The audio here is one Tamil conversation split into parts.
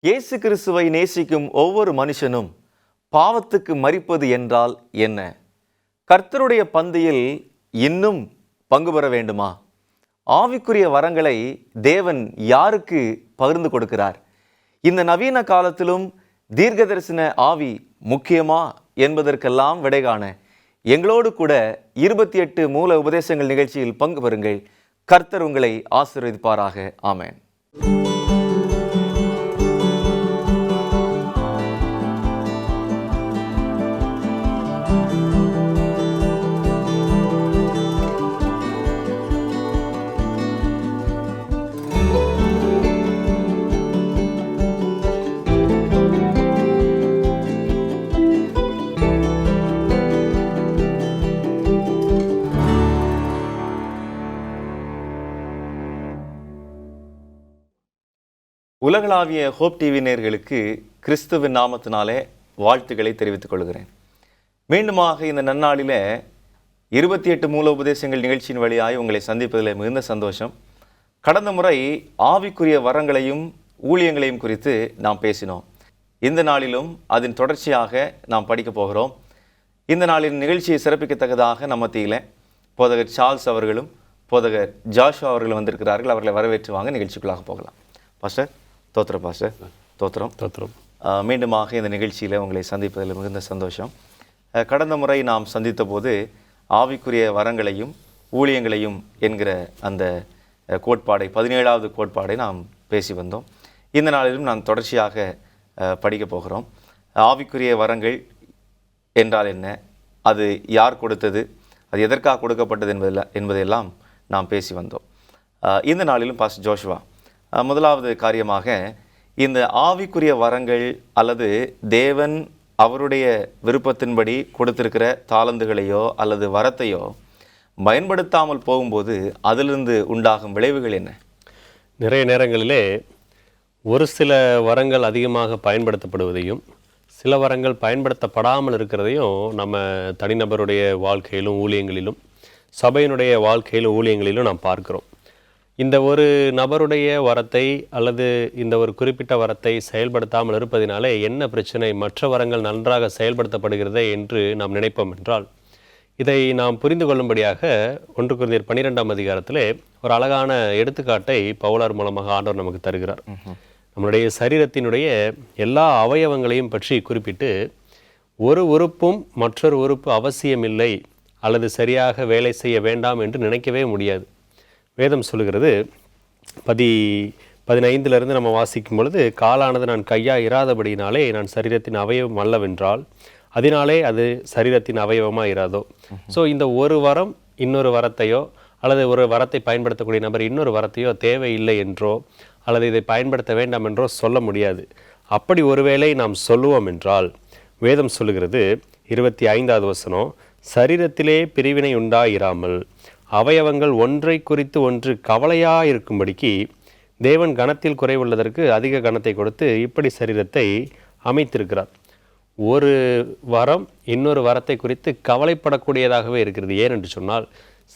இயேசு கிறிஸ்துவை நேசிக்கும் ஒவ்வொரு மனுஷனும் பாவத்துக்கு மரிப்பது என்றால் என்ன? கர்த்தருடைய பந்தியில் இன்னும் பங்கு பெற வேண்டுமா? ஆவிக்குரிய வரங்களை தேவன் யாருக்கு பகிர்ந்து கொடுக்கிறார்? இந்த நவீன காலத்திலும் தீர்க்கதரிசன ஆவி முக்கியமா என்பதற்கெல்லாம் விடை காண எங்களோடு கூட 28 மூல உபதேசங்கள் நிகழ்ச்சியில் பங்கு பெறுங்கள். கர்த்தர் உங்களை ஆசீர்வதிப்பாராக. ஆமென். உலகளாவிய ஹோப் டிவி நேயர்களுக்கு கிறிஸ்துவின் நாமத்தினாலே வாழ்த்துக்களை தெரிவித்துக் கொள்கிறேன். மீண்டுமாக இந்த நன்னாளில் 28 மூல உபதேசங்கள் நிகழ்ச்சியின் வழியாய் உங்களை சந்திப்பதில் மிகுந்த சந்தோஷம். கடந்த முறை ஆவிக்குரிய வரங்களையும் ஊழியங்களையும் குறித்து நாம் பேசினோம். இந்த நாளிலும் அதன் தொடர்ச்சியாக நாம் படிக்க போகிறோம். இந்த நாளின் நிகழ்ச்சியை சிறப்பிக்கத்தக்கதாக நம்ம மத்தியில் போதகர் சார்ல்ஸ் அவர்களும் போதகர் ஜாஷுவா அவர்களும் வந்திருக்கிறார்கள். அவர்களை வரவேற்று வாங்க நிகழ்ச்சிக்குள்ளாக போகலாம். பாஸ்டர் தோத்திரம். பாஸ்டர் தோத்திரம். மீண்டுமாக இந்த நிகழ்ச்சியில் உங்களை சந்திப்பதில் மிகுந்த சந்தோஷம். கடந்த முறை நாம் சந்தித்த போது ஆவிக்குரிய வரங்களையும் ஊழியங்களையும் என்கிற அந்த கோட்பாடை 17வது கோட்பாடை நாம் பேசி வந்தோம். இந்த நாளிலும் நாம் தொடர்ச்சியாக படிக்க போகிறோம். ஆவிக்குரிய வரங்கள் என்றால் என்ன, அது யார் கொடுத்தது, அது எதற்காக கொடுக்கப்பட்டது என்பதையெல்லாம் நாம் பேசி வந்தோம். இந்த நாளிலும் பாஸ்டர் ஜோஷுவா முதலாவது காரியமாக இந்த ஆவிக்குரிய வரங்கள் அல்லது தேவன் அவருடைய விருப்பத்தின்படி கொடுத்திருக்கிற தாளந்துகளையோ அல்லது வரத்தையோ பயன்படுத்தாமல் போகும்போது அதிலிருந்து உண்டாகும் விளைவுகள் என்ன? நிறைய நேரங்களிலே ஒரு சில வரங்கள் அதிகமாக பயன்படுத்தப்படுவதையும் சில வரங்கள் பயன்படுத்தப்படாமல் இருக்கிறதையும் நம்ம தனிநபருடைய வாழ்க்கையிலும் ஊழியங்களிலும் சபையினுடைய வாழ்க்கையிலும் ஊழியங்களிலும் நாம் பார்க்கிறோம். இந்த ஒரு நபருடைய வரத்தை அல்லது இந்த ஒரு குறிப்பிட்ட வரத்தை செயல்படுத்தாமல் இருப்பதினாலே என்ன பிரச்சனை, மற்ற வரங்கள் நன்றாக செயல்படுத்தப்படுகிறதே என்று நாம் நினைப்போம் என்றால், இதை நாம் புரிந்து கொள்ளும்படியாக 1 கொரிந்தியர் 12ஆம் அதிகாரத்திலே ஒரு அழகான எடுத்துக்காட்டை பவுலார் மூலமாக ஆண்டவர் நமக்கு தருகிறார். நம்முடைய சரீரத்தினுடைய எல்லா அவயவங்களையும் பற்றி குறிப்பிட்டு, ஒரு உறுப்பும் மற்றொரு உறுப்பு அவசியமில்லை அல்லது சரியாக வேலை செய்ய வேண்டாம் என்று நினைக்கவே முடியாது. வேதம் சொல்லுகிறது 15 நம்ம வாசிக்கும் பொழுது, காலானது நான் கையாக இராதபடினாலே நான் சரீரத்தின் அவயவம் அல்லவென்றால் அதனாலே அது சரீரத்தின் அவயவமாக இராதோ. ஸோ இந்த ஒரு வரம் இன்னொரு வரத்தையோ அல்லது ஒரு வரத்தை பயன்படுத்தக்கூடிய நபர் இன்னொரு வரத்தையோ தேவையில்லை என்றோ அல்லது இதை பயன்படுத்த வேண்டாம் என்றோ சொல்ல முடியாது. அப்படி ஒருவேளை நாம் சொல்லுவோம் என்றால் வேதம் சொல்லுகிறது 25வது வசனம், சரீரத்திலே பிரிவினை உண்டாயிராமல் அவயவங்கள் ஒன்றை குறித்து ஒன்று கவலையாயிருக்கும்படிக்கு தேவன் கனத்தில் குறைவுள்ளதற்கு அதிக கனத்தை கொடுத்து இப்படி சரீரத்தை அமைத்திருக்கிறார். ஒரு வரம் இன்னொரு வரத்தை குறித்து கவலைப்படக்கூடியதாகவே இருக்கிறது. ஏனென்று சொன்னால்,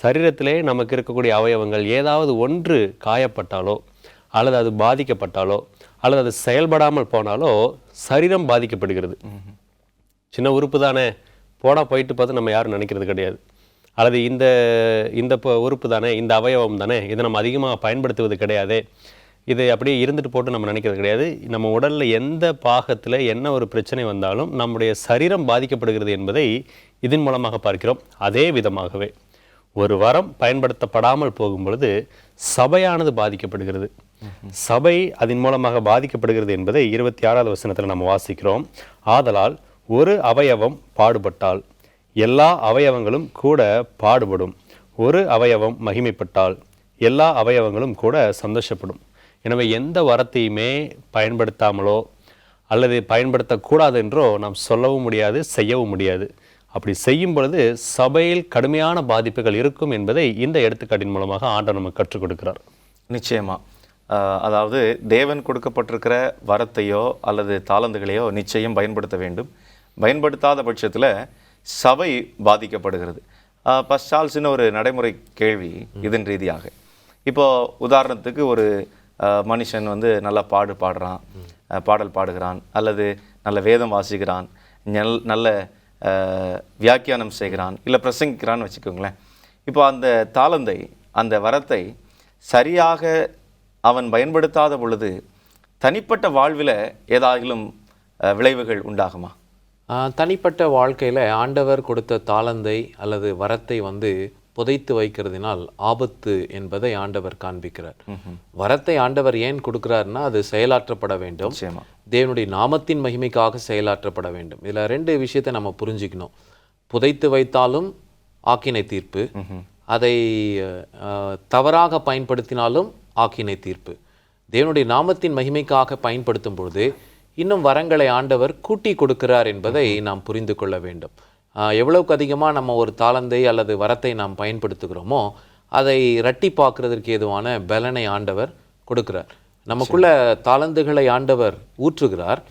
சரீரத்திலே நமக்கு இருக்கக்கூடிய அவயவங்கள் ஏதாவது ஒன்று காயப்பட்டாலோ அல்லது அது பாதிக்கப்பட்டாலோ அல்லது அது செயல்படாமல் போனாலோ சரீரம் பாதிக்கப்படுகிறது. சின்ன உறுப்பு தானே, போயிட்டு பார்த்து நம்ம யாரும் நினைக்கிறது கிடையாது. அல்லது இந்த உறுப்பு தானே, இந்த அவயவம் தானே, இதை நம்ம அதிகமாக பயன்படுத்துவது கிடையாது, இதை அப்படியே இருந்துட்டு போட்டு நம்ம நினைக்கிறது கிடையாது. நம்ம உடலில் எந்த பாகத்தில் என்ன ஒரு பிரச்சனை வந்தாலும் நம்முடைய சரீரம் பாதிக்கப்படுகிறது என்பதை இதன் மூலமாக பார்க்கிறோம். அதே விதமாகவே ஒரு வரம் பயன்படுத்தப்படாமல் போகும் பொழுது சபையானது பாதிக்கப்படுகிறது. சபை அதன் மூலமாக பாதிக்கப்படுகிறது என்பதை 26வது வசனத்தில் நம்ம வாசிக்கிறோம். ஆதலால் ஒரு அவயவம் பாடுபட்டால் எல்லா அவயவங்களும் கூட பாடுபடும், ஒரு அவயவம் மகிமைப்பட்டால் எல்லா அவயவங்களும் கூட சந்தோஷப்படும். எனவே எந்த வரத்தையுமே பயன்படுத்தாமலோ அல்லது பயன்படுத்தக்கூடாது என்றோ நாம் சொல்லவும் முடியாது, செய்யவும் முடியாது. அப்படி செய்யும் பொழுது சபையில் கடுமையான பாதிப்புகள் இருக்கும் என்பதை இந்த எடுத்துக்காட்டின் மூலமாக ஆண்டவர் நமக்கு கற்றுக் கொடுக்கிறார். நிச்சயமா, அதாவது தேவன் கொடுக்கப்பட்டிருக்கிற வரத்தையோ அல்லது தாளந்துகளையோ நிச்சயம் பயன்படுத்த வேண்டும். பயன்படுத்தாத பட்சத்தில் சபை பாதிக்கப்படுகிறது. சார்ல்ஸ்னு ஒரு நடைமுறை கேள்வி இதன் ரீதியாக. இப்போது உதாரணத்துக்கு ஒரு மனுஷன் நல்லா பாடுறான், பாடல் பாடுகிறான், அல்லது நல்ல வேதம் வாசிக்கிறான், நல்ல வியாக்கியானம் செய்கிறான், இல்லை பிரசங்கிக்கிறான்னு வச்சுக்கோங்களேன். இப்போ அந்த தாளந்தை, அந்த வரத்தை சரியாக அவன் பயன்படுத்தாத பொழுது தனிப்பட்ட வாழ்வில் ஏதாகிலும் விளைவுகள் உண்டாகுமா? தனிப்பட்ட வாழ்க்கையில் ஆண்டவர் கொடுத்த தாளந்தை அல்லது வரத்தை புதைத்து வைக்கிறதுனால் ஆபத்து என்பதை ஆண்டவர் காண்பிக்கிறார். வரத்தை ஆண்டவர் ஏன் கொடுக்கிறார்னா, அது செயலாற்றப்பட வேண்டும், தேவனுடைய நாமத்தின் மகிமைக்காக செயலாற்றப்பட வேண்டும். இதில் 2 விஷயத்தை நம்ம புரிஞ்சுக்கணும். புதைத்து வைத்தாலும் ஆக்கினை தீர்ப்பு, அதை தவறாக பயன்படுத்தினாலும் ஆக்கினை தீர்ப்பு. தேவனுடைய நாமத்தின் மகிமைக்காக பயன்படுத்தும் பொழுது இன்னும் வரங்களை ஆண்டவர் கூட்டி கொடுக்கிறார் என்பதை நாம் புரிந்து கொள்ள வேண்டும். எவ்வளவுக்கு அதிகமாக நம்ம ஒரு தாளந்தை அல்லது வரத்தை நாம் பயன்படுத்துகிறோமோ அதை இரட்டிப்பாக்குறதற்கு ஏதுவான பலனை ஆண்டவர் கொடுக்கிறார். நமக்குள்ள தாளந்துகளை ஆண்டவர் ஊற்றுகிறார்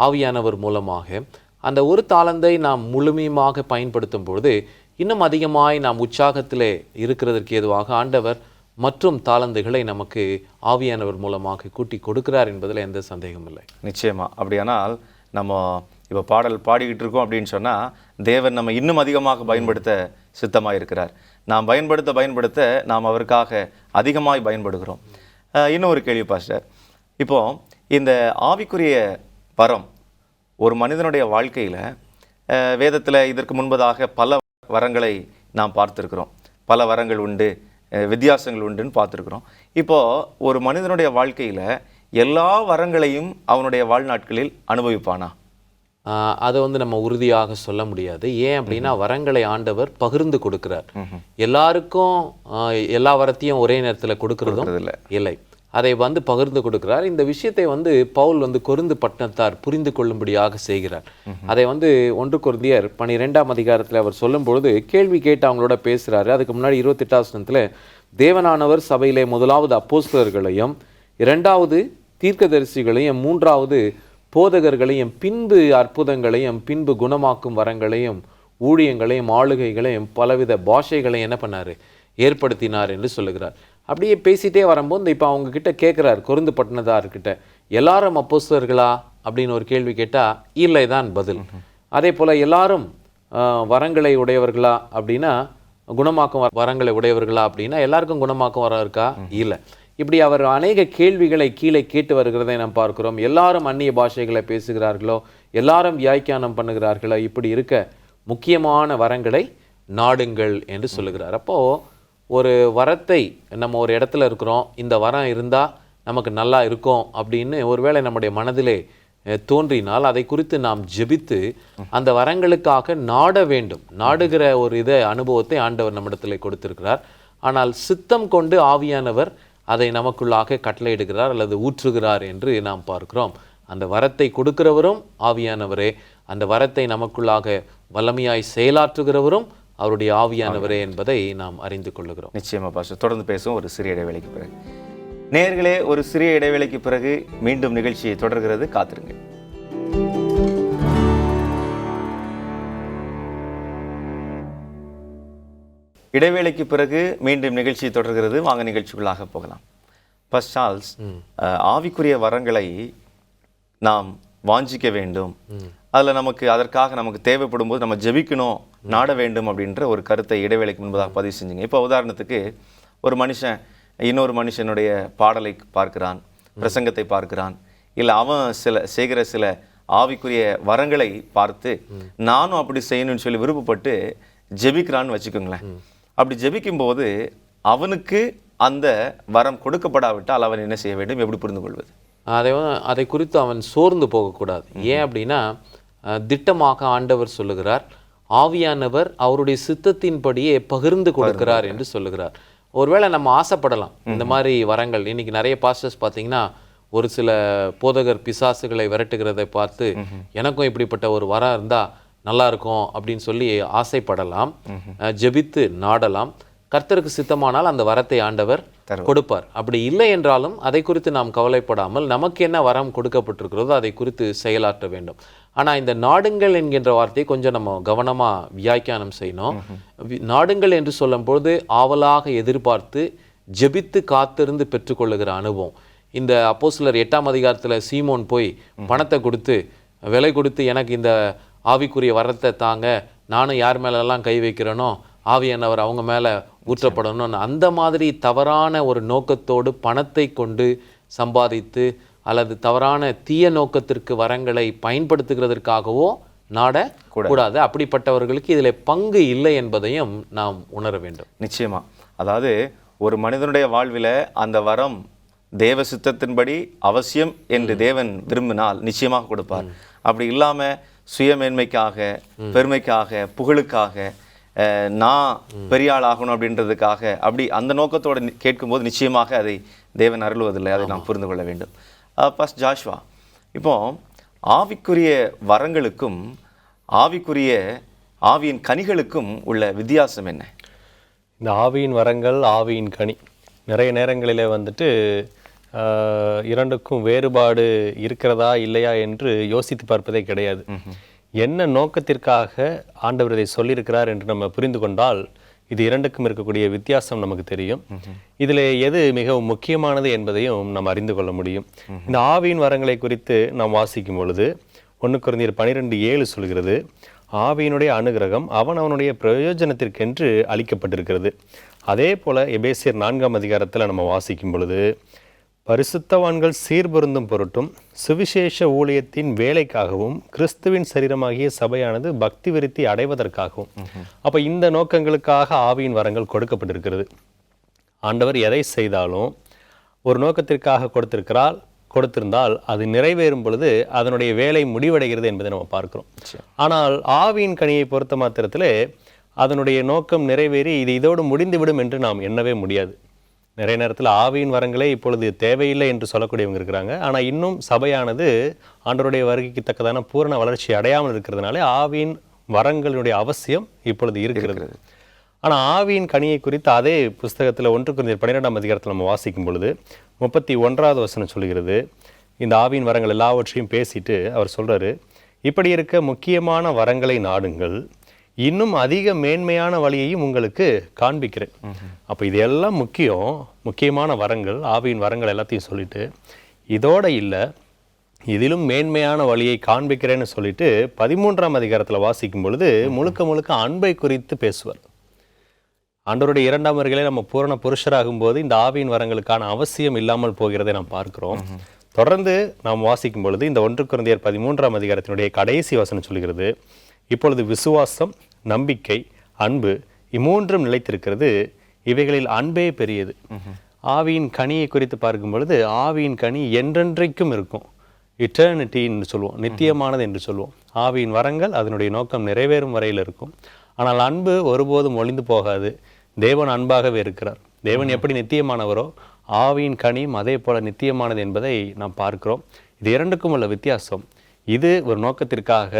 ஆவியானவர் மூலமாக. அந்த ஒரு தாளந்தை நாம் முழுமையாக பயன்படுத்தும் பொழுது இன்னும் அதிகமாய் நாம் உற்சாகத்திலே இருக்கிறதற்கு ஏதுவாக ஆண்டவர் மற்றும் தாளந்துகளை நமக்கு ஆவியானவர் மூலமாக கூட்டி கொடுக்கிறார் என்பதில் எந்த சந்தேகமும் இல்லை. நிச்சயமா. அப்படியானால் நம்ம இப்போ பாடல் பாடிக்கிட்டு இருக்கோம் அப்படின்னு சொன்னால் தேவன் நம்ம இன்னும் அதிகமாக பயன்படுத்த சித்தமாக இருக்கிறார். நாம் பயன்படுத்த நாம் அவருக்காக அதிகமாய் பயன்படுகிறோம். இன்னும் ஒரு கேள்வி பாஸ்டர், இப்போ இந்த ஆவிக்குரிய வரம் ஒரு மனிதனுடைய வாழ்க்கையில் வேதத்தில் இதற்கு முன்பதாக பல வரங்களை நாம் பார்த்துருக்கிறோம். பல வரங்கள் உண்டு, வித்தியாசங்கள் உண்டுன்னு பார்த்துருக்குறோம். இப்போது ஒரு மனிதனுடைய வாழ்க்கையில் எல்லா வரங்களையும் அவனுடைய வாழ்நாட்களில் அனுபவிப்பானா? அதை நம்ம உறுதியாக சொல்ல முடியாது. ஏன் அப்படின்னா, வரங்களை ஆண்டவர் பகிர்ந்து கொடுக்கிறார். எல்லாருக்கும் எல்லா வரத்தையும் ஒரே நேரத்தில் கொடுக்கறதும் இல்லை. அதை பகிர்ந்து கொடுக்கிறார். இந்த விஷயத்தை பவுல் கொரிந்து பட்டணத்தார் புரிந்து கொள்ளும்படியாக செய்கிறார். அதை 1 கொரிந்தியர் 12ஆம் அதிகாரத்தில் அவர் சொல்லும் பொழுது கேள்வி கேட்டு அவங்களோட பேசுகிறாரு. அதுக்கு முன்னாடி 28ஆம் வசனத்தில், தேவனானவர் சபையிலே முதலாவது அப்போஸ்தலர்களையும், 2வது தீர்க்கதரிசிகளையும், 3வது போதகர்களையும், பின்பு அற்புதங்களையும், பின்பு குணமாக்கும் வரங்களையும், ஊழியங்களையும், ஆளுகைகளையும், பலவித பாஷைகளையும் என்ன பண்ணார், ஏற்படுத்தினார் என்று சொல்லுகிறார். அப்படியே பேசிகிட்டே வரும்போது இப்போ அவங்க கிட்ட கேட்குறார், கொரிந்து பட்டணத்தார்கிட்ட, எல்லாரும் அப்போஸ்தலர்களா அப்படின்னு ஒரு கேள்வி கேட்டால் இல்லை தான் பதில். அதே போல் எல்லாரும் வரங்களை உடையவர்களா அப்படின்னா, குணமாக்கும் வரங்களை உடையவர்களா அப்படின்னா எல்லாருக்கும் குணமாக்கும் வரம் இருக்கா? இல்லை. இப்படி அவர் அநேக கேள்விகளை கீழே கேட்டு வருகிறதை நாம் பார்க்கிறோம். எல்லாரும் அந்நிய பாஷைகளை பேசுகிறார்களோ, எல்லாரும் வியாக்கியானம் பண்ணுகிறார்களோ, இப்படி இருக்க முக்கியமான வரங்களை நாடுங்கள் என்று சொல்லுகிறார். அப்போது ஒரு வரத்தை நம்ம ஒரு இடத்துல இருக்கிறோம், இந்த வரம் இருந்தால் நமக்கு நல்லா இருக்கும் அப்படின்னு ஒருவேளை நம்முடைய மனதிலே தோன்றினால் அதை குறித்து நாம் ஜெபித்து அந்த வரங்களுக்காக நாட வேண்டும். நாடுகிற ஒரு அனுபவத்தை ஆண்டவர் நம்மிடத்தில் கொடுத்திருக்கிறார். ஆனால் சித்தம் கொண்டு ஆவியானவர் அதை நமக்குள்ளாக கட்டளையிடுகிறார் அல்லது ஊற்றுகிறார் என்று நாம் பார்க்கிறோம். அந்த வரத்தை கொடுக்கிறவரும் ஆவியானவரே, அந்த வரத்தை நமக்குள்ளாக வல்லமையாய் செயலாற்றுகிறவரும் அவருடைய ஆவியானவரே என்பதை நாம் அறிந்து கொள்ளுகிறோம். நிச்சயமா பாஸ்டர், தொடர்ந்து பேசுவோம் ஒரு சிறிய இடைவேளைக்கு பிறகு. நேயர்களே, ஒரு சிறிய இடைவேளைக்கு பிறகு மீண்டும் நிகழ்ச்சியை தொடர்கிறது, காத்திருங்க. இடைவேளைக்கு பிறகு மீண்டும் நிகழ்ச்சி தொடர்கிறது. வாங்க நிகழ்ச்சிக்குள்ளாக போகலாம். பாஸ்டர் சார்ல்ஸ், ஆவிக்குரிய வரங்களை நாம் வாஞ்சிக்க வேண்டும், அதில் அதற்காக நமக்கு தேவைப்படும் போது நம்ம ஜெபிக்கணும், நாட வேண்டும் அப்படின்ற ஒரு கருத்தை இடைவேளைக்கு முன்பதாக பதிவு செஞ்சுங்க. இப்போ உதாரணத்துக்கு ஒரு மனுஷன் இன்னொரு மனுஷனுடைய பாடலை பார்க்கிறான், பிரசங்கத்தை பார்க்கிறான், இல்லை அவன் செய்கிற சில ஆவிக்குரிய வரங்களை பார்த்து நானும் அப்படி செய்யணும்னு சொல்லி விருப்பப்பட்டு ஜெபிக்கிறான்னு வச்சுக்கோங்களேன். அப்படி ஜெபிக்கும் போது அவனுக்கு அந்த வரம் கொடுக்கப்படாவிட்டால் அவன் என்ன செய்ய வேண்டும், எப்படி புரிந்து கொள்வது? அதை குறித்து அவன் சோர்ந்து போகக்கூடாது. ஏன் அப்படின்னா, திட்டமாக ஆண்டவர் சொல்லுகிறார், ஆவியானவர் அவருடைய சித்தத்தின்படியே பகிர்ந்து கொடுக்கிறார் என்று சொல்லுகிறார். ஒருவேளை நம்ம ஆசைப்படலாம் இந்த மாதிரி வரங்கள். இன்னைக்கு நிறைய பாஸ்டர்ஸ் பார்த்தீங்கன்னா, ஒரு சில போதகர் பிசாசுகளை விரட்டுகிறதை பார்த்து எனக்கும் இப்படிப்பட்ட ஒரு வரம் இருந்தால் நல்லா இருக்கும் அப்படின்னு சொல்லி ஆசைப்படலாம், ஜெபித்து நாடலாம். கர்த்தருக்கு சித்தமானால் அந்த வரத்தை ஆண்டவர் கொடுப்பார். அப்படி இல்லை என்றாலும் அதை குறித்து நாம் கவலைப்படாமல் நமக்கு என்ன வரம் கொடுக்கப்பட்டிருக்கிறதோ அதை குறித்து செயலாற்ற வேண்டும். ஆனால் இந்த நாடுங்கள் என்கின்ற வார்த்தையை கொஞ்சம் நம்ம கவனமாக வியாக்கியானம் செய்யணும். நாடுங்கள் என்று சொல்லும் பொழுது ஆவலாக எதிர்பார்த்து ஜெபித்து காத்திருந்து பெற்றுக்கொள்ளுகிற அனுபவம். இந்த அப்போஸ்தலர் 8ஆம் அதிகாரத்தில் சீமோன் போய் பணத்தை கொடுத்து விலை கொடுத்து எனக்கு இந்த ஆவிக்குரிய வரத்தை தாங்க, நானும் யார் மேலெல்லாம் கை வைக்கிறேனோ ஆவியானவர் அவங்க மேலே ஊற்றப்படணும்னு அந்த மாதிரி தவறான ஒரு நோக்கத்தோடு பணத்தை கொண்டு சம்பாதித்து அல்லது தவறான தீய நோக்கத்திற்கு வரங்களை பயன்படுத்துகிறதற்காகவோ நாடக்கூடாது. அப்படிப்பட்டவர்களுக்கு இதில் பங்கு இல்லை என்பதையும் நாம் உணர வேண்டும். நிச்சயமா. அதாவது ஒரு மனிதனுடைய வாழ்வில் அந்த வரம் தேவ சித்தத்தின்படி அவசியம் என்று தேவன் விரும்பினால் நிச்சயமாக கொடுப்பார். அப்படி இல்லாமல் சுயமேன்மைக்காக, பெருமைக்காக, புகழுக்காக, நான் பெரிய ஆள் ஆகணும் அப்படின்றதுக்காக அப்படி அந்த நோக்கத்தோடு கேட்கும்போது நிச்சயமாக அதை தேவன் அருள்வதில்லை. அதை நாம் புரிந்து கொள்ள வேண்டும். ஃபர்ஸ்ட் ஜாஷ்வா, இப்போ ஆவிக்குரிய வரங்களுக்கும் ஆவிக்குரிய ஆவியின் கனிகளுக்கும் உள்ள வித்தியாசம் என்ன? இந்த ஆவியின் வரங்கள், ஆவியின் கனி, நிறைய நேரங்களில் வந்துட்டு இரண்டுக்கும் வேறுபாடு இருக்கிறதா இல்லையா என்று யோசித்து பார்ப்பதே கிடையாது. என்ன நோக்கத்திற்காக ஆண்டவர் இதை சொல்லியிருக்கிறார் என்று நம்ம புரிந்து கொண்டால் இது இரண்டுக்கும் இருக்கக்கூடிய வித்தியாசம் நமக்கு தெரியும். இதில் எது மிகவும் முக்கியமானது என்பதையும் நாம் அறிந்து கொள்ள முடியும். இந்த ஆவியின் வரங்களை குறித்து நாம் வாசிக்கும் பொழுது 1 கொரிந்தியர் 12:7 சொல்கிறது, ஆவியினுடைய அனுகிரகம் அவனுடைய பிரயோஜனத்திற்கென்று அளிக்கப்பட்டிருக்கிறது. அதே போல எபேசியர் 4ஆம் அதிகாரத்தில் நம்ம வாசிக்கும் பொழுது, பரிசுத்தவான்கள் சீர்பொருந்தும் பொருட்டும் சுவிசேஷ ஊழியத்தின் வேலைக்காகவும் கிறிஸ்துவின் சரீரமாகிய சபையானது பக்தி விருத்தி அடைவதற்காகவும். அப்போ இந்த நோக்கங்களுக்காக ஆவியின் வரங்கள் கொடுக்கப்பட்டிருக்கிறது. ஆண்டவர் எதை செய்தாலும் ஒரு நோக்கத்திற்காக கொடுத்திருந்தால் அது நிறைவேறும் பொழுது அதனுடைய வேலை முடிவடைகிறது என்பதை நம்ம பார்க்கிறோம். ஆனால் ஆவியின் கனியை பொறுத்த மாத்திரத்திலே அதனுடைய நோக்கம் நிறைவேறி இது இதோடு முடிந்துவிடும் என்று நாம் எண்ணவே முடியாது. நிறைய நேரத்தில் ஆவியின் வரங்களே இப்பொழுது தேவையில்லை என்று சொல்லக்கூடியவங்க இருக்கிறாங்க. ஆனால் இன்னும் சபையானது ஆண்டவருடைய வருகைக்கு தக்கதான பூரண வளர்ச்சி அடையாமல் இருக்கிறதுனால ஆவியின் வரங்களுடைய அவசியம் இப்பொழுது இருக்கிறது. ஆனால் ஆவியின் கனியை குறித்து அதே புஸ்தகத்தில் 1 கொரிந்தியர் 12ஆம் அதிகாரத்தில் நம்ம வாசிக்கும் பொழுது 31வது வசனம் சொல்கிறது, இந்த ஆவியின் வரங்கள் எல்லாவற்றையும் பேசிட்டு அவர் சொல்றாரு, இப்படி இருக்க முக்கியமான வரங்களை நாடுங்கள், இன்னும் அதிக மேன்மையான வழியையும் உங்களுக்கு காண்பிக்கிறேன். அப்போ இது எல்லாம் முக்கியமான வரங்கள், ஆவியின் வரங்கள் எல்லாத்தையும் சொல்லிட்டு இதோட இல்லை, இதிலும் மேன்மையான வழியை காண்பிக்கிறேன்னு சொல்லிட்டு 13ஆம் அதிகாரத்தில் வாசிக்கும் பொழுது முழுக்க அன்பை குறித்து பேசுவார். ஆண்டவருடைய 2ஆம் வருகையிலே நம்ம பூரண புருஷராகும் போது இந்த ஆவியின் வரங்களுக்கான அவசியம் இல்லாமல் போகிறதை நாம் பார்க்கிறோம். தொடர்ந்து நாம் வாசிக்கும் பொழுது இந்த 1 கொரிந்தியர் 13ஆம் அதிகாரத்தினுடைய கடைசி வசனம் சொல்கிறது, இப்பொழுது விசுவாசம், நம்பிக்கை, அன்பு இம்மூன்றும் நிலைத்திருக்கிறது, இவைகளில் அன்பே பெரியது. ஆவியின் கனியை குறித்து பார்க்கும் பொழுது ஆவியின் கனி என்றென்றைக்கும் இருக்கும், இட்டர்னிட்டி என்று சொல்லுவோம், நித்தியமானது என்று சொல்லுவோம். ஆவியின் வரங்கள் அதனுடைய நோக்கம் நிறைவேறும் வரையில் இருக்கும். ஆனால் அன்பு ஒருபோதும் ஒளிந்து போகாது. தேவன் அன்பாகவே இருக்கிறார். தேவன் எப்படி நித்தியமானவரோ ஆவியின் கனியும் அதே போல நித்தியமானது என்பதை நாம் பார்க்கிறோம். இது இரண்டுக்கும் உள்ள வித்தியாசம். இது ஒரு நோக்கத்திற்காக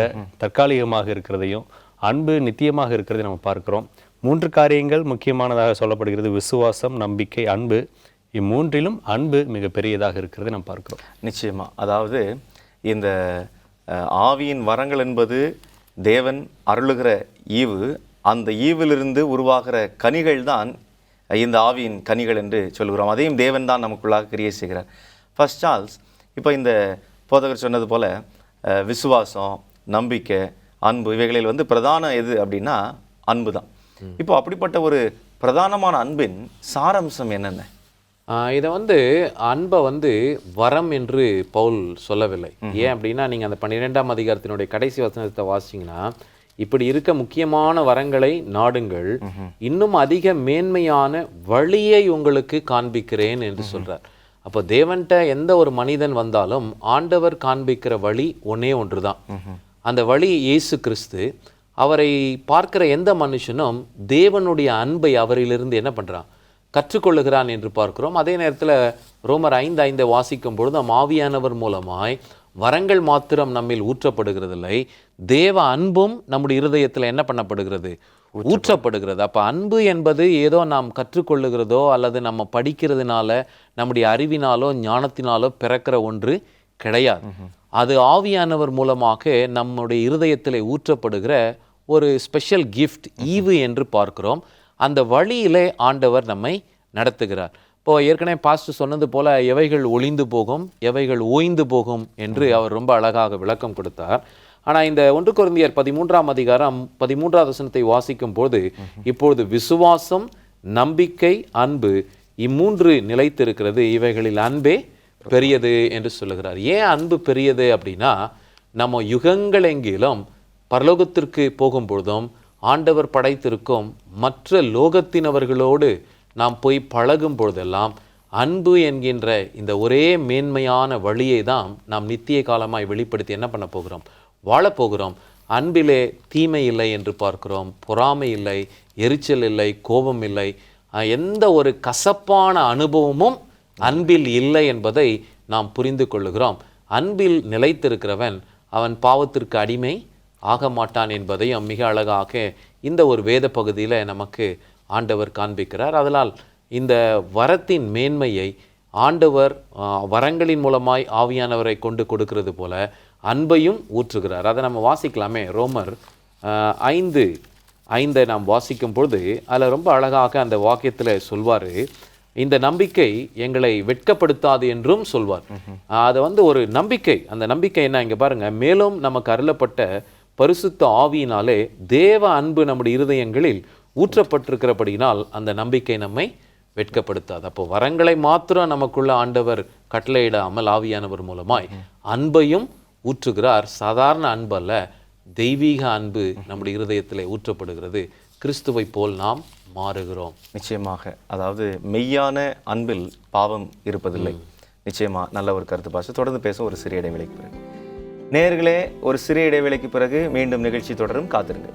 தற்காலிகமாக இருக்கிறதையும் அன்பு நித்தியமாக இருக்கிறதை நம்ம பார்க்கிறோம். 3 காரியங்கள் முக்கியமானதாக சொல்லப்படுகிறது, விசுவாசம், நம்பிக்கை, அன்பு. இம்மூன்றிலும் அன்பு மிக பெரியதாக இருக்கிறதை நாம் பார்க்கிறோம். நிச்சயமா. அதாவது இந்த ஆவியின் வரங்கள் என்பது தேவன் அருளுகிற ஈவு, அந்த ஈவிலிருந்து உருவாகிற கனிகள் தான் இந்த ஆவியின் கனிகள் என்று சொல்கிறோம். அதையும் தேவன் தான் நமக்குள்ளாக கிரியை செய்கிறார். ஃபர்ஸ்ட் சார்ல்ஸ், இப்போ இந்த போதகர் சொன்னது போல விசுவாசம், நம்பிக்கை, அன்பு இவைகளில் பிரதான எது அப்படின்னா அன்பு தான். இப்போ அப்படிப்பட்ட ஒரு பிரதானமான அன்பின் சாராம்சம் என்னென்ன? இதை அன்பை வரம் என்று பவுல் சொல்லவில்லை. ஏன் அப்படின்னா நீங்கள் அந்த 12ஆம் அதிகாரத்தினுடைய கடைசி வசனத்தை வாசிங்கன்னா, இப்படி இருக்க முக்கியமான வரங்களை நாடுங்கள், இன்னும் அதிக மேன்மையான வழியை உங்களுக்கு காண்பிக்கிறேன் என்று சொல்றார். அப்போ தேவன்கிட்ட எந்த ஒரு மனிதன் வந்தாலும் ஆண்டவர் காண்பிக்கிற வழி ஒன்று தான். அந்த வழி இயேசு கிறிஸ்து. அவரை பார்க்கிற எந்த மனுஷனும் தேவனுடைய அன்பை அவரிலிருந்து என்ன பண்றான், கற்றுக்கொள்ளுகிறான் என்று பார்க்கிறோம். அதே நேரத்தில் ரோமர் 5:5 வாசிக்கும் பொழுது நம் ஆவியானவர் மூலமாய் வரங்கள் மாத்திரம் நம்மில் ஊற்றப்படுகிறதில்லை, தேவ அன்பும் நம்முடைய இருதயத்தில் என்ன பண்ணப்படுகிறது, ஊற்றப்படுகிறது. அப்போ அன்பு என்பது ஏதோ நாம் கற்றுக்கொள்ளுகிறதோ அல்லது நம்ம படிக்கிறதுனால நம்முடைய அறிவினாலோ ஞானத்தினாலோ பிறக்கிற ஒன்று கிடையாது. அது ஆவியானவர் மூலமாக நம்முடைய இருதயத்தில் ஊற்றப்படுகிற ஒரு ஸ்பெஷல் கிஃப்ட், ஈவு என்று பார்க்கிறோம். அந்த வழியிலே ஆண்டவர் நம்மை நடத்துகிறார். இப்போ ஏற்கனவே பாஸ்டர் சொன்னது போல எவைகள் ஒளிந்து போகும், எவைகள் ஓய்ந்து போகும் என்று அவர் ரொம்ப அழகாக விளக்கம் கொடுத்தார். ஆனால் இந்த 1 கொரிந்தியர் 13ஆம் அதிகாரம் 13வது வசனத்தை வாசிக்கும் போது, இப்பொழுது விசுவாசம், நம்பிக்கை, அன்பு இம்மூன்று நிலைத்திருக்கிறது, இவைகளில் அன்பே பெரியது என்று சொல்லுகிறார். ஏன் அன்பு பெரியது அப்படின்னா, நம்ம யுகங்களெங்கிலும் பரலோகத்திற்கு போகும்பொழுதும் ஆண்டவர் படைத்திருக்கும் மற்ற லோகத்தினவர்களோடு நாம் போய் பழகும் பொழுதெல்லாம் அன்பு என்கின்ற இந்த ஒரே மேன்மையான வழியை தான் நாம் நித்திய காலமாய் வெளிப்படுத்தி என்ன பண்ண போகிறோம், வாழப்போகிறோம். அன்பிலே தீமை இல்லை என்று பார்க்கிறோம், பொறாமை இல்லை, எரிச்சல் இல்லை, கோபம் இல்லை, எந்த ஒரு கசப்பான அனுபவமும் அன்பில் இல்லை என்பதை நாம் புரிந்து கொள்ளுகிறோம். அன்பில் நிலைத்திருக்கிறவன் அவன் பாவத்திற்கு அடிமை ஆக மாட்டான் என்பதையும் மிக அழகாக இந்த ஒரு வேத பகுதியில் நமக்கு ஆண்டவர் காண்பிக்கிறார். அதனால் இந்த வரத்தின் மேன்மையை ஆண்டவர் வரங்களின் மூலமாய் ஆவியானவரை கொண்டு கொடுக்கிறது போல அன்பையும் ஊற்றுகிறார். அதை நம்ம வாசிக்கலாமே. ரோமர் 5:5 நாம் வாசிக்கும் பொழுது அதில் ரொம்ப அழகாக அந்த வாக்கியத்தில் சொல்வார், இந்த நம்பிக்கை எங்களை வெட்கப்படுத்தாது என்றும் சொல்வார். அது ஒரு நம்பிக்கை. அந்த நம்பிக்கை என்ன, இங்கே பாருங்க, மேலும் நமக்கு அருளப்பட்ட பரிசுத்த ஆவியினாலே தேவ அன்பு நம்முடைய இருதயங்களில் ஊற்றப்பட்டிருக்கிறபடினால் அந்த நம்பிக்கை நம்மை வெட்கப்படுத்தாது. அப்போ வரங்களை மாத்திரம் நமக்குள்ள ஆண்டவர் கட்டளையிடாமல் ஆவியானவர் மூலமாய் அன்பையும் ஊற்றுகிறார். சாதாரண அன்பு அல்ல, தெய்வீக அன்பு நம்முடைய இருதயத்திலே ஊற்றப்படுகிறது. கிறிஸ்துவை போல் நாம் மாறுகிறோம். நிச்சயமாக, அதாவது மெய்யான அன்பில் பாவம் இருப்பதில்லை. நிச்சயமா நல்ல ஒரு கருத்து பாச. தொடர்ந்து பேச ஒரு சிறிய இடைவேளைக்கு பிறகு நேயர்களே, ஒரு சிறிய இடைவேளைக்கு பிறகு மீண்டும் நிகழ்ச்சி தொடரும், காத்திருங்க.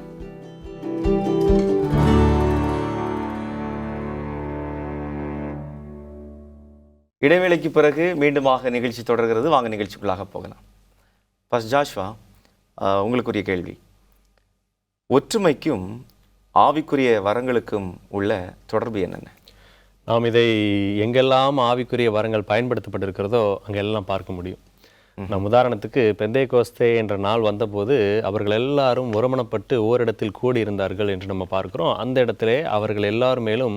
இடைவேளைக்கு பிறகு மீண்டுமாக நிகழ்ச்சி தொடர்கிறது. வாங்க நிகழ்ச்சிக்குள்ளாக போகலாம். பாஸ்டர் ஜாஷ்வா, உங்களுக்குரிய கேள்வி, ஒற்றுமைக்கும் ஆவிக்குரிய வரங்களுக்கும் உள்ள தொடர்பு என்னென்ன? நாம் இதை எங்கெல்லாம் ஆவிக்குரிய வரங்கள் பயன்படுத்தப்பட்டிருக்கிறதோ அங்கெல்லாம் பார்க்க முடியும். நம் உதாரணத்துக்கு பெந்தேகோஸ்தே என்ற நாள் வந்தபோது அவர்கள் எல்லாரும் ஒருமனப்பட்டு ஓரிடத்தில் கூடியிருந்தார்கள் என்று நம்ம பார்க்கிறோம். அந்த இடத்திலே அவர்கள் எல்லாரும் மேலும்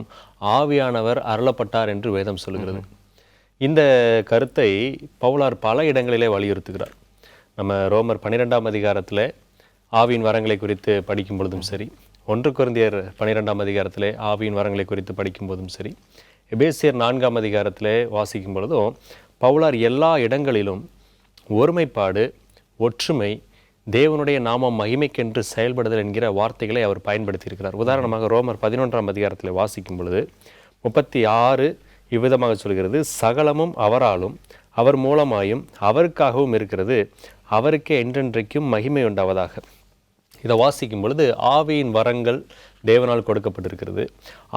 ஆவியானவர் அருளப்பட்டார் என்று வேதம் சொல்கிறது. இந்த கருத்தை பவுலார் பல இடங்களிலே வலியுறுத்துகிறார். நம்ம ரோமர் 12ஆம் அதிகாரத்தில் ஆவியின் வரங்களை குறித்து படிக்கும் பொழுதும் சரி, 1 கொரிந்தியர் 12ஆம் அதிகாரத்திலே ஆவியின் வரங்களை குறித்து படிக்கும் போதும் சரி, எபேசியர் 4ஆம் அதிகாரத்திலே வாசிக்கும் பொழுதும் பவுலார் எல்லா இடங்களிலும் ஒருமைப்பாடு, ஒற்றுமை, தேவனுடைய நாமம் மகிமைக்கென்று செயல்படுதல் என்கிற வார்த்தைகளை அவர் பயன்படுத்தியிருக்கிறார். உதாரணமாக ரோமர் 11ஆம் அதிகாரத்தில் வாசிக்கும் பொழுது 36 இவ்விதமாக சொல்கிறது, சகலமும் அவராலும் அவர் மூலமாயும் அவருக்காகவும் இருக்கிறது, அவருக்கே என்றென்றைக்கும் மகிமை உண்டாவதாக. இதை வாசிக்கும் பொழுது ஆவியின் வரங்கள் தேவனால் கொடுக்கப்பட்டிருக்கிறது.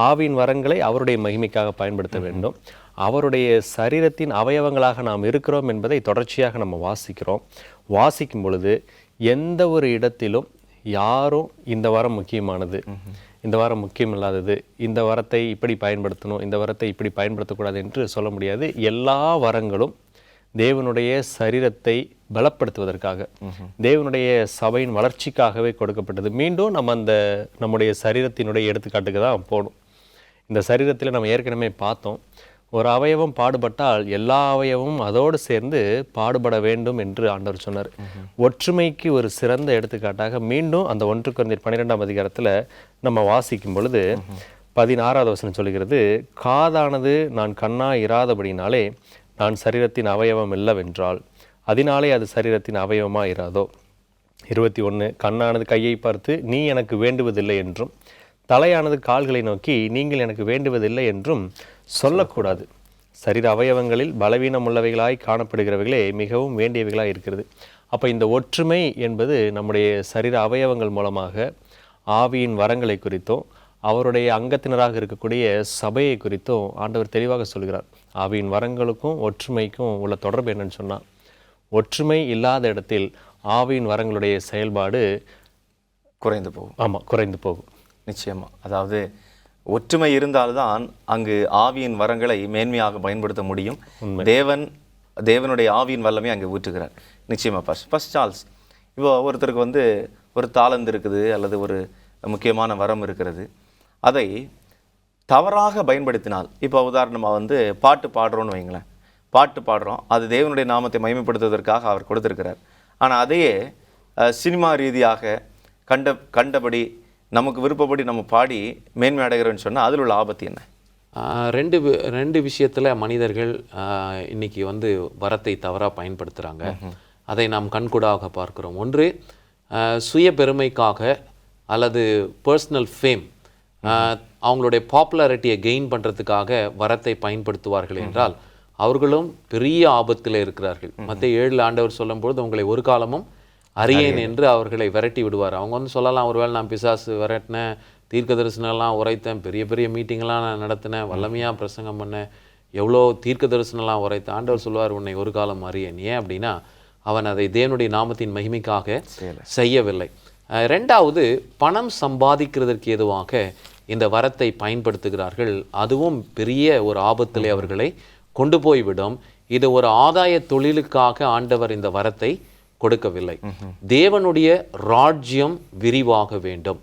ஆவியின் வரங்களை அவருடைய மகிமைக்காக பயன்படுத்த வேண்டும். அவருடைய சரீரத்தின் அவயவங்களாக நாம் இருக்கிறோம் என்பதை தொடர்ச்சியாக நம்ம வாசிக்கும் பொழுது எந்த ஒரு இடத்திலும் யாரும் இந்த வாரம் முக்கியமானது, இந்த வாரம் முக்கியம் இல்லாதது, இந்த வரத்தை இப்படி பயன்படுத்தணும், இந்த வரத்தை இப்படி பயன்படுத்தக்கூடாது என்று சொல்ல முடியாது. எல்லா வரங்களும் தேவனுடைய சரீரத்தை பலப்படுத்துவதற்காக, தேவனுடைய சபையின் வளர்ச்சிக்காகவே கொடுக்கப்பட்டது. மீண்டும் நம்ம நம்முடைய சரீரத்தினுடைய எடுத்துக்காட்டுக்கு தான் போகணும். இந்த சரீரத்தில் நம்ம ஏற்கனவே பார்த்தோம், ஒரு அவயவம் பாடுபட்டால் எல்லா அவயவமும் அதோடு சேர்ந்து பாடுபட வேண்டும் என்று ஆண்டவர் சொன்னார். ஒற்றுமைக்கு ஒரு சிறந்த எடுத்துக்காட்டாக மீண்டும் அந்த 1 கொரிந்தியர் 12ஆம் அதிகாரத்தில் நம்ம வாசிக்கும் பொழுது 16வது வசனம் சொல்கிறது, காதானது நான் கண்ணாய் இராதபடினாலே நான் சரீரத்தின் அவயவம் இல்லவென்றால் அதனாலே அது சரீரத்தின் அவயவமா இராதோ. 21, கண்ணானது கையை பார்த்து நீ எனக்கு வேண்டுவதில்லை என்றும் தலையானது கால்களை நோக்கி நீங்கள் எனக்கு வேண்டுவதில்லை என்றும் சொல்லக்கூடாது. சரீர அவயவங்களில் பலவீனம் உள்ளவைகளாய் காணப்படுகிறவைகளே மிகவும் வேண்டியவைகளாய் இருக்கிறது. அப்போ இந்த ஒற்றுமை என்பது நம்முடைய சரீர அவயவங்கள் மூலமாக ஆவியின் வரங்களை குறித்தும் அவருடைய அங்கத்தினராக இருக்கக்கூடிய சபையை குறித்தும் ஆண்டவர் தெளிவாக சொல்கிறார். ஆவியின் வரங்களுக்கும் ஒற்றுமைக்கும் உள்ள தொடர்பு என்னன்னு சொன்னால், ஒற்றுமை இல்லாத இடத்தில் ஆவியின் வரங்களுடைய செயல்பாடு குறைந்து போகும். ஆமாம், குறைந்து போகும். நிச்சயமா, அதாவது ஒற்றுமை இருந்தால்தான் அங்கு ஆவியின் வரங்களை மேன்மையாக பயன்படுத்த முடியும். தேவனுடைய ஆவியின் வல்லமை அங்கே ஊற்றுகிறார். நிச்சயமா பாஸ்டர் சார்ல்ஸ், இப்போ ஒருத்தருக்கு ஒரு தாளந்து இருக்குது அல்லது ஒரு முக்கியமான வரம் இருக்கிறது. அதை தவறாக பயன்படுத்தினால், இப்போ உதாரணமாக வந்து பாட்டு பாடுறோன்னு வைங்களேன், பாட்டு பாடுறோம், அது தேவனுடைய நாமத்தை மகிமைப்படுத்துவதற்காக அவர் கொடுத்திருக்கிறார். ஆனால் அதையே சினிமா ரீதியாக கண்டபடி நமக்கு விருப்பப்படி நம்ம பாடி மேன்மை அடைகிறோன்னு சொன்னால் அதில் உள்ள ஆபத்து என்ன? ரெண்டு விஷயத்தில் மனிதர்கள் இன்னைக்கு வந்து வரத்தை தவறாக பயன்படுத்துகிறாங்க. அதை நாம் கண்கூடாக பார்க்கிறோம். ஒன்று, சுய பெருமைக்காக அல்லது பர்சனல் ஃபேம், அவங்களுடைய பாப்புலாரிட்டியை கெயின் பண்ணுறதுக்காக வரத்தை பயன்படுத்துவார்கள் என்றால் அவர்களும் பெரிய ஆபத்தில் இருக்கிறார்கள். மத்திய 7 ஆண்டவர் சொல்லும்பொழுது உங்களை ஒரு காலமும் அறியேன் என்று அவர்களை விரட்டி விடுவார். அவங்க வந்து சொல்லலாம், ஒருவேளை நான் பிசாசு விரட்டினேன், தீர்க்க தரிசனம்லாம் உரைத்தேன், பெரிய பெரிய மீட்டிங்லாம் நான் நடத்தினேன், வல்லமையாக பிரசங்கம் பண்ணேன், எவ்வளோ தீர்க்க தரிசனம்லாம் உரைத்தேன். ஆண்டவர் சொல்வார், உன்னை ஒரு காலம் அறியேன். ஏன் அப்படின்னா அவன் அதை தேவனுடைய நாமத்தின் மகிமைக்காக செய்யவில்லை. ரெண்டாவது, பணம் சம்பாதிக்கிறதற்கு ஏதுவாக இந்த வரத்தை பயன்படுத்துகிறார்கள். அதுவும் பெரிய ஒரு ஆபத்திலே அவர்களை கொண்டு போய்விடும். இது ஒரு ஆதாய தொழிலுக்காக ஆண்டவர் இந்த வரத்தை கொடுக்கவில்லை. தேவனுடைய ராஜ்யம் விரிவாக வேண்டும்.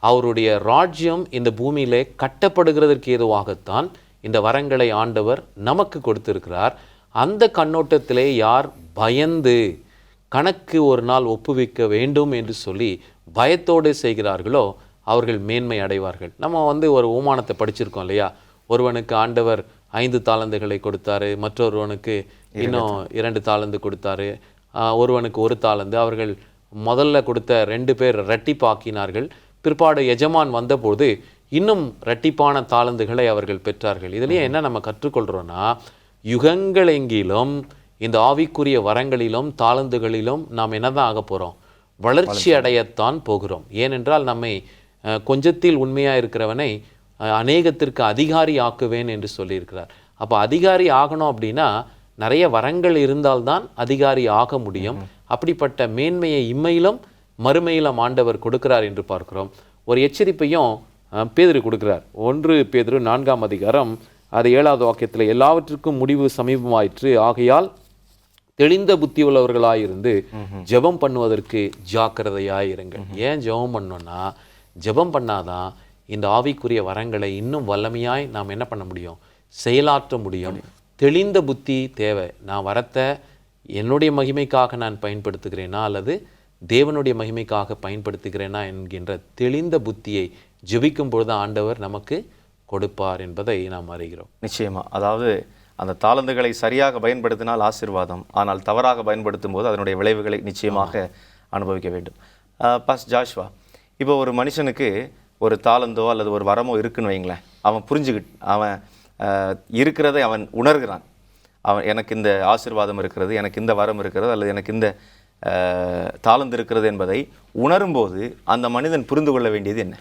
அவருடைய ராஜ்யம் இந்த பூமியிலே கட்டப்படுகிறதற்கு ஏதுவாகத்தான் இந்த வரங்களை ஆண்டவர் நமக்கு கொடுத்திருக்கிறார். அந்த கண்ணோட்டத்திலே யார் பயந்து கணக்கு ஒரு நாள் ஒப்புவிக்க வேண்டும் என்று சொல்லி பயத்தோடு செய்கிறார்களோ அவர்கள் மேன்மை அடைவார்கள். நம்ம வந்து ஒரு உமானத்தை படிச்சிருக்கோம் இல்லையா? ஒருவனுக்கு ஆண்டவர் 5 தாலந்துகளை கொடுத்தாரு, மற்றொருவனுக்கு இன்னும் 2 தாலந்து கொடுத்தாரு, ஒருவனுக்கு 1 தாலந்து. அவர்கள் முதல்ல கொடுத்த 2 பேர் இரட்டிப்பாக்கினார்கள். பிற்பாடு எஜமான் வந்தபோது இன்னும் இரட்டிப்பான தாலந்துகளை அவர்கள் பெற்றார்கள். இதுலேயே என்ன நம்ம கற்றுக்கொள்கிறோன்னா, யுகங்களெங்கிலும் இந்த ஆவிக்குரிய வரங்களிலும் தாலந்துகளிலும் நாம் என்னதான் ஆக போகிறோம்? வளர்ச்சி அடையத்தான் போகிறோம். ஏனென்றால் நம்மை கொஞ்சத்தில் உண்மையாக இருக்கிறவனை அநேகத்திற்கு அதிகாரி ஆக்குவேன் என்று சொல்லியிருக்கிறார். அப்போ அதிகாரி ஆகணும் அப்படின்னா நிறைய வரங்கள் இருந்தால்தான் அதிகாரி ஆக முடியும். அப்படிப்பட்ட மேன்மையை இம்மையிலும் மறுமையிலும் ஆண்டவர் கொடுக்கிறார் என்று பார்க்கிறோம். ஒரு எச்சரிப்பையும் பேதுரு கொடுக்கிறார். 1 பேதுரு 4ஆம் அதிகாரம் அது 7வது வாக்கியத்தில், எல்லாவற்றுக்கும் முடிவு சமீபமாயிற்று, ஆகையால் தெளிந்த புத்தி உள்ளவர்களாயிருந்து ஜெபம் பண்ணுவதற்கு ஜாக்கிரதையாயிருங்கள். ஏன் ஜெபம் பண்ணோன்னா, ஜெபம் பண்ணாதான் இந்த ஆவிக்குரிய வரங்களை இன்னும் வல்லமையாய் நாம் என்ன பண்ண முடியும்? செயலாற்ற முடியும். தெளிந்த புத்தி தேவை. நான் வரத்தை என்னுடைய மகிமைக்காக நான் பயன்படுத்துகிறேனா அல்லது தேவனுடைய மகிமைக்காக பயன்படுத்துகிறேனா என்கின்ற தெளிந்த புத்தியை ஜெபிக்கும் பொழுது ஆண்டவர் நமக்கு கொடுப்பார் என்பதை நாம் அறிகிறோம். நிச்சயமா. அதாவது அந்த தாளந்துகளை சரியாக பயன்படுத்தினால் ஆசீர்வாதம், ஆனால் தவறாக பயன்படுத்தும் போது அதனுடைய விளைவுகளை நிச்சயமாக அனுபவிக்க வேண்டும். பாஸ் ஜாஷ்வா, இப்போ ஒரு மனுஷனுக்கு ஒரு தாளந்தோ அல்லது ஒரு வரமோ இருக்குன்னு வைங்களேன், அவன் அவன் இருக்கிறதை அவன் உணர்கிறான். அவன் எனக்கு இந்த ஆசீர்வாதம் இருக்கிறது, எனக்கு இந்த வரம் இருக்கிறது, அல்லது எனக்கு இந்த தாளந்து இருக்கிறது என்பதை உணரும்போது அந்த மனிதன் புரிந்து கொள்ள வேண்டியது என்ன?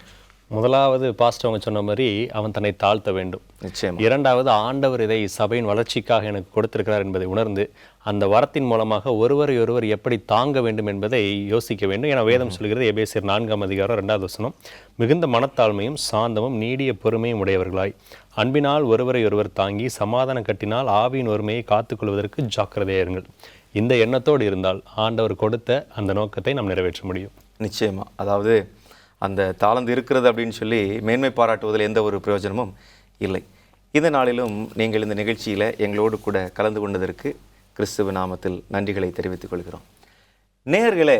முதலாவது பாஸ்டர் அவங்க சொன்ன மாதிரி அவன் தன்னை தாழ்த்த வேண்டும். நிச்சயம். இரண்டாவது, ஆண்டவர் இதை சபையின் வளர்ச்சிக்காக எனக்கு கொடுத்திருக்கிறார் என்பதை உணர்ந்து அந்த வரத்தின் மூலமாக ஒருவரை ஒருவர் எப்படி தாங்க வேண்டும் என்பதை யோசிக்க வேண்டும். என வேதம் சொல்கிறது, எபேசியர் 4ஆம் அதிகாரம் 2வது வசனம், மிகுந்த மனத்தாழ்மையும் சாந்தமும் நீடிய பொறுமையும் உடையவர்களாய் அன்பினால் ஒருவரை ஒருவர் தாங்கி சமாதானம் கட்டினால் ஆவியின் ஒருமையை காத்துக்கொள்வதற்கு ஜாக்கிரதையாயிருங்கள். இந்த எண்ணத்தோடு இருந்தால் ஆண்டவர் கொடுத்த அந்த நோக்கத்தை நாம் நிறைவேற்ற முடியும். நிச்சயமா. அதாவது அந்த தாளந்து இருக்கிறது அப்படின்னு சொல்லி மேன்மை பாராட்டுவதில் எந்த ஒரு பிரயோஜனமும் இல்லை. இந்த நாளிலும் நீங்கள் இந்த நிகழ்ச்சியில் எங்களோடு கூட கலந்து கொண்டதற்கு கிறிஸ்துவ நாமத்தில் நன்றிகளை தெரிவித்துக் கொள்கிறோம். நேயர்களே,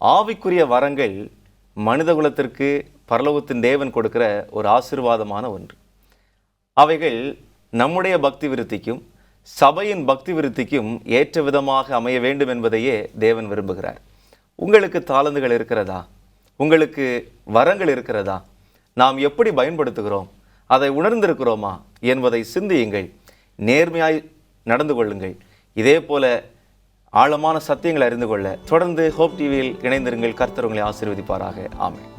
ஆவிக்குரிய வரங்கள் மனிதகுலத்திற்கு பரலோகத்தின் தேவன் கொடுக்கிற ஒரு ஆசீர்வாதமான ஒன்று. அவைகள் நம்முடைய பக்தி விருத்திக்கும் சபையின் பக்தி விருத்திக்கும் ஏற்ற விதமாக அமைய வேண்டும் என்பதையே தேவன் விரும்புகிறார். உங்களுக்கு தாளந்துகள் இருக்கிறதா? உங்களுக்கு வரங்கள் இருக்கிறதா? நாம் எப்படி பயன்படுத்துகிறோம்? அதை உணர்ந்திருக்கிறோமா என்பதை சிந்தியுங்கள். நேர்மையாய் நடந்து கொள்ளுங்கள். இதே போல ஆழமான சத்தியங்களை அறிந்து கொள்ள தொடர்ந்து ஹோப் டிவியில் இணைந்திருங்கள். கர்த்தர் உங்களை ஆசீர்வதிப்பாராக. ஆமென்.